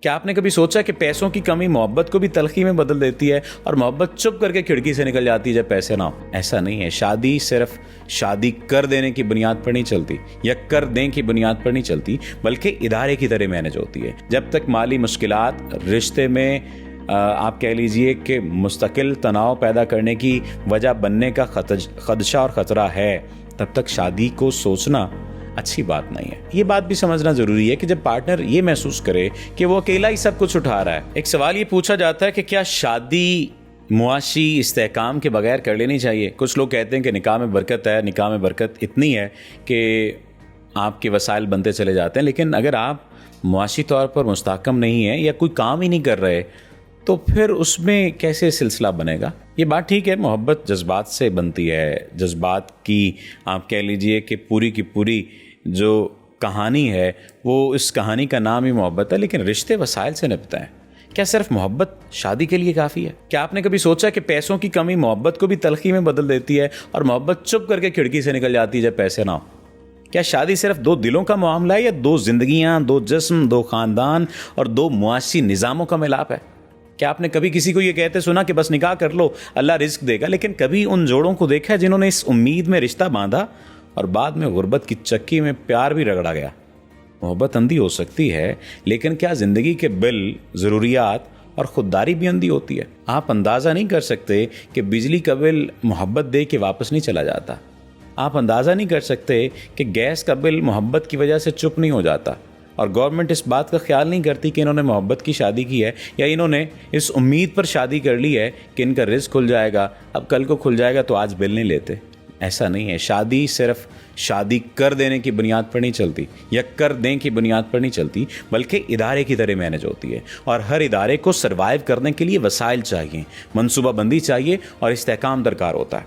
क्या आपने कभी सोचा कि पैसों की कमी मोहब्बत को भी तलखी में बदल देती है और मोहब्बत चुप करके खिड़की से निकल जाती है जब पैसे ना हो? ऐसा नहीं है। शादी सिर्फ शादी कर देने की बुनियाद पर नहीं चलती या कर दें की बुनियाद पर नहीं चलती, बल्कि इदारे की तरह मैनेज होती है। जब तक माली मुश्किलात रिश्ते में आप कह लीजिए कि मुस्तकिल तनाव पैदा करने की वजह बनने का खदशा और ख़तरा है, तब तक शादी को सोचना अच्छी बात नहीं है। ये बात भी समझना जरूरी है कि जब पार्टनर ये महसूस करे कि वो अकेला ही सब कुछ उठा रहा है। एक सवाल ये पूछा जाता है कि क्या शादी मुआशी इस्तेहकाम के बगैर कर लेनी चाहिए? कुछ लोग कहते हैं कि निकाह में बरकत है, निकाह में बरकत इतनी है कि आपके वसाइल बनते चले जाते हैं, लेकिन अगर आप मुआशी तौर पर मुस्तहकम नहीं है या कोई काम ही नहीं कर रहे तो फिर उसमें कैसे सिलसिला बनेगा? ये बात ठीक है, मोहब्बत जज्बात से बनती है। जज्बात की आप कह लीजिए कि पूरी की पूरी जो कहानी है वो इस कहानी का नाम ही मोहब्बत है, लेकिन रिश्ते वसाइल से निपटते हैं। क्या सिर्फ मोहब्बत शादी के लिए काफ़ी है? क्या आपने कभी सोचा कि पैसों की कमी मोहब्बत को भी तलखी में बदल देती है और मोहब्बत चुप करके खिड़की से निकल जाती है जब पैसे ना हो? क्या शादी सिर्फ दो दिलों का मामला है या दो जिंदगियां, दो जिस्म, दो खानदान और दो मुआशी निज़ामों का मिलाप है? क्या आपने कभी किसी को ये कहते सुना कि बस निकाह कर लो, अल्लाह रिस्क देगा? लेकिन कभी उन जोड़ों को देखा है जिन्होंने इस उम्मीद में रिश्ता बांधा और बाद में गुर्बत की चक्की में प्यार भी रगड़ा गया? मोहब्बत अंधी हो सकती है, लेकिन क्या जिंदगी के बिल, ज़रूरियात और खुददारी भी अंधी होती है? आप अंदाज़ा नहीं कर सकते कि बिजली का बिल मोहब्बत दे के वापस नहीं चला जाता। आप अंदाज़ा नहीं कर सकते कि गैस का बिल मोहब्बत की वजह से चुप नहीं हो जाता। और गवर्नमेंट इस बात का ख्याल नहीं करती कि इन्होंने मोहब्बत की शादी की है या इन्होंने इस उम्मीद पर शादी कर ली है कि इनका रिस्क खुल जाएगा, अब कल को खुल जाएगा तो आज बिल नहीं लेते। ऐसा नहीं है। शादी सिर्फ शादी कर देने की बुनियाद पर नहीं चलती या कर दें की बुनियाद पर नहीं चलती, बल्कि इदारे की तरह मैनेज होती है। और हर इदारे को सर्वाइव करने के लिए वसाइल चाहिए, मनसूबाबंदी चाहिए और इस्तेहकाम दरकार होता है।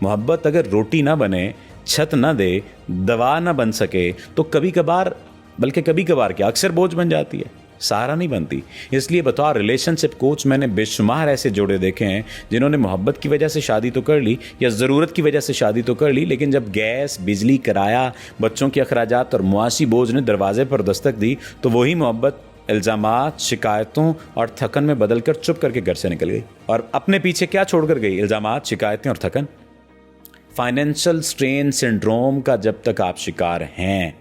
मोहब्बत अगर रोटी ना बने, छत ना दे, दवा ना बन सके तो कभी कभार, बल्कि कभी कभार क्या अक्सर बोझ बन जाती है, सहारा नहीं बनती। इसलिए बतौर रिलेशनशिप कोच मैंने बेशुमार ऐसे जोड़े देखे हैं जिन्होंने मोहब्बत की वजह से शादी तो कर ली या ज़रूरत की वजह से शादी तो कर ली, लेकिन जब गैस, बिजली, किराया, बच्चों के अखराजात और मुआशी बोझ ने दरवाजे पर दस्तक दी तो वही मोहब्बत इल्ज़ामात, शिकायतों और थकन में बदल कर चुप करके घर से निकल गई। और अपने पीछे क्या छोड़ कर गई? इल्ज़ामात, शिकायतें और थकन। फाइनेंशियल स्ट्रेन सिंड्रोम का जब तक आप शिकार हैं,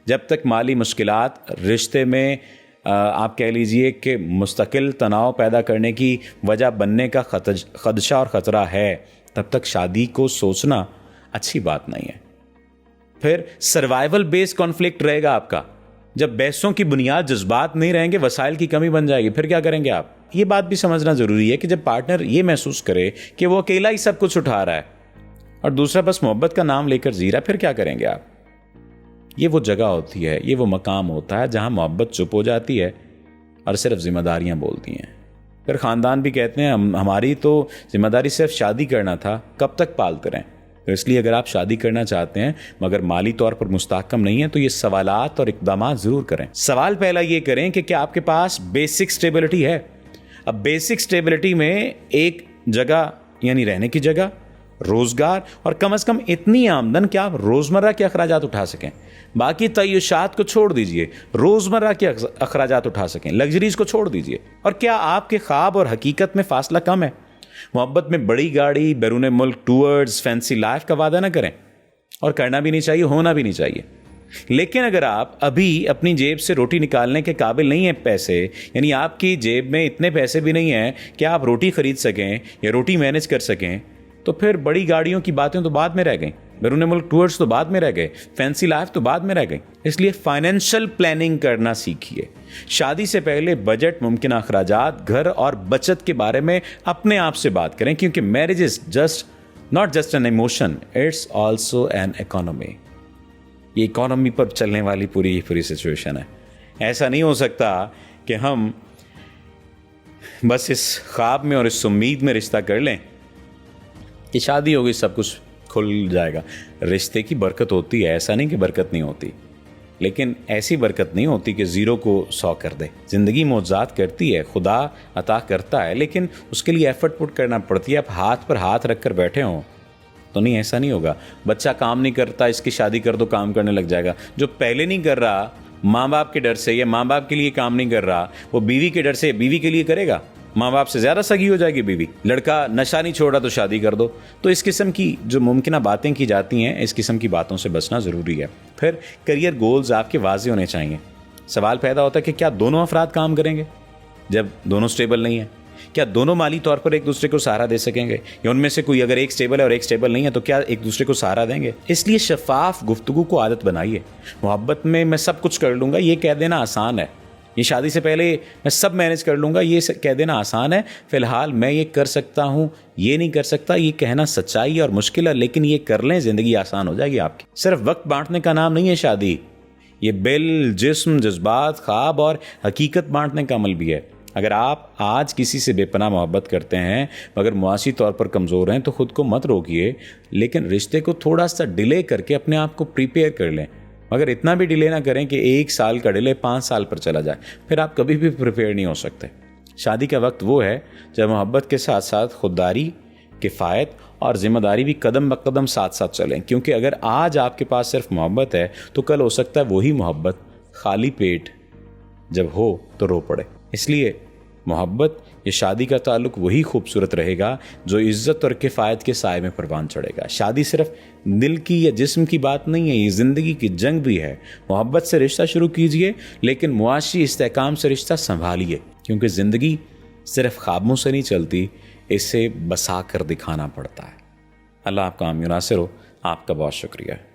जब तक माली मुश्किलात रिश्ते में आप कह लीजिए कि मुस्तकिल तनाव पैदा करने की वजह बनने का खदशा और ख़तरा है, तब तक शादी को सोचना अच्छी बात नहीं है। फिर सर्वाइवल बेस्ड कॉन्फ्लिक्ट रहेगा आपका। जब बहसों की बुनियाद जज्बात नहीं रहेंगे, वसाइल की कमी बन जाएगी, फिर क्या करेंगे आप? ये बात भी समझना ज़रूरी है कि जब पार्टनर ये महसूस करे कि वो अकेला ही सब कुछ उठा रहा है और दूसरा बस मोहब्बत का नाम लेकर जी रहा है, फिर क्या करेंगे आप? ये वो जगह होती है, ये वो मकाम होता है जहां मोहब्बत चुप हो जाती है और सिर्फ जिम्मेदारियां बोलती हैं। फिर ख़ानदान भी कहते हैं हमारी तो जिम्मेदारी सिर्फ शादी करना था, कब तक पालते रहें? तो इसलिए अगर आप शादी करना चाहते हैं मगर माली तौर पर मुस्तहकम नहीं है तो ये सवालात और इक़दामात ज़रूर करें। सवाल पहला ये करें कि क्या आपके पास बेसिक स्टेबिलिटी है? अब बेसिक स्टेबिलिटी में एक जगह यानी रहने की जगह, रोज़गार और कम से कम इतनी आमदन कि आप रोज़मर्रा के अखराजात उठा सकें। बाकी तय्युशात को छोड़ दीजिए, रोज़मर्रा के अखराजात उठा सकें, लग्जरीज को छोड़ दीजिए। और क्या आपके ख्वाब और हकीकत में फासला कम है? मोहब्बत में बड़ी गाड़ी, बैरून मुल्क टूर्स, फैंसी लाइफ का वादा ना करें, और करना भी नहीं चाहिए, होना भी नहीं चाहिए। लेकिन अगर आप अभी अपनी जेब से रोटी निकालने के काबिल नहीं है पैसे, यानी आपकी जेब में इतने पैसे भी नहीं हैं कि आप रोटी खरीद सकें या रोटी मैनेज कर सकें, तो फिर बड़ी गाड़ियों की बातें तो बाद में रह गई, बैरून मुल्क टूर्स तो बाद में रह गए, फैंसी लाइफ तो बाद में रह गई। इसलिए फाइनेंशियल प्लानिंग करना सीखिए। शादी से पहले बजट, मुमकिन अखराजात, घर और बचत के बारे में अपने आप से बात करें, क्योंकि marriage is not just an emotion, it's also an economy. ये इकोनॉमी पर चलने वाली पूरी सिचुएशन है। ऐसा नहीं हो सकता कि हम बस इस ख्वाब में और इस उम्मीद में रिश्ता कर लें कि शादी हो गई सब कुछ खुल जाएगा। रिश्ते की बरकत होती है, ऐसा नहीं कि बरकत नहीं होती, लेकिन ऐसी बरकत नहीं होती कि ज़ीरो को 100 कर दे। ज़िंदगी मौजूद करती है, खुदा अता करता है, लेकिन उसके लिए एफर्ट पुट करना पड़ती है। आप हाथ पर हाथ रख कर बैठे हों तो नहीं, ऐसा नहीं होगा। बच्चा काम नहीं करता, इसकी शादी कर दो काम करने लग जाएगा। जो पहले नहीं कर रहा माँ बाप के डर से या माँ बाप के लिए काम नहीं कर रहा, वो बीवी के डर से बीवी के लिए करेगा, माँ बाप से ज़्यादा सगी हो जाएगी बीवी। लड़का नशा नहीं छोड़ रहा तो शादी कर दो। तो इस किस्म की जो मुमकिन बातें की जाती हैं, इस किस्म की बातों से बचना ज़रूरी है। फिर करियर गोल्स आपके वाज़े होने चाहिए। सवाल पैदा होता है कि क्या दोनों अफराद काम करेंगे जब दोनों स्टेबल नहीं है? क्या दोनों माली तौर पर एक दूसरे को सहारा दे सकेंगे, या उनमें से कोई अगर एक स्टेबल है और एक स्टेबल नहीं है तो क्या एक दूसरे को सहारा देंगे? इसलिए शफाफ गुफ्तगू को आदत बनाइए। मोहब्बत में मैं सब कुछ कर लूँगा ये कह देना आसान है, ये शादी से पहले मैं सब मैनेज कर लूँगा ये कह देना आसान है। फिलहाल मैं ये कर सकता हूँ, ये नहीं कर सकता, ये कहना सच्चाई और मुश्किल है, लेकिन ये कर लें ज़िंदगी आसान हो जाएगी आपकी। सिर्फ वक्त बांटने का नाम नहीं है शादी, ये दिल, जिस्म, जज्बात, ख्वाब और हकीकत बांटने का अमल भी है। अगर आप आज किसी से बेपनाह मोहब्बत करते हैं मगर मुआशी तौर पर कमज़ोर हैं तो ख़ुद को मत रोकिए, लेकिन रिश्ते को थोड़ा सा डिले करके अपने आप को प्रिपेयर कर लें। मगर इतना भी डिले ना करें कि 1 साल का डिले 5 साल पर चला जाए, फिर आप कभी भी प्रिपेयर नहीं हो सकते। शादी का वक्त वो है जब मोहब्बत के साथ साथ खुददारी, किफ़ायत और ज़िम्मेदारी भी कदम ब कदम साथ साथ चलें। क्योंकि अगर आज आपके पास सिर्फ मोहब्बत है तो कल हो सकता है वही मोहब्बत खाली पेट जब हो तो रो पड़े। इसलिए मोहब्बत या शादी का ताल्लुक वही खूबसूरत रहेगा जो इज़्ज़त और किफ़ायत के साए में परवान चढ़ेगा। शादी सिर्फ दिल की या जिस्म की बात नहीं है, ये ज़िंदगी की जंग भी है। मोहब्बत से रिश्ता शुरू कीजिए, लेकिन मुआशी इस्तेहकाम से रिश्ता संभालिए, क्योंकि ज़िंदगी सिर्फ ख्वाबों से नहीं चलती, इसे बसा कर दिखाना पड़ता है। अल्लाह आपका आमीन नासिर हो। आपका बहुत शुक्रिया।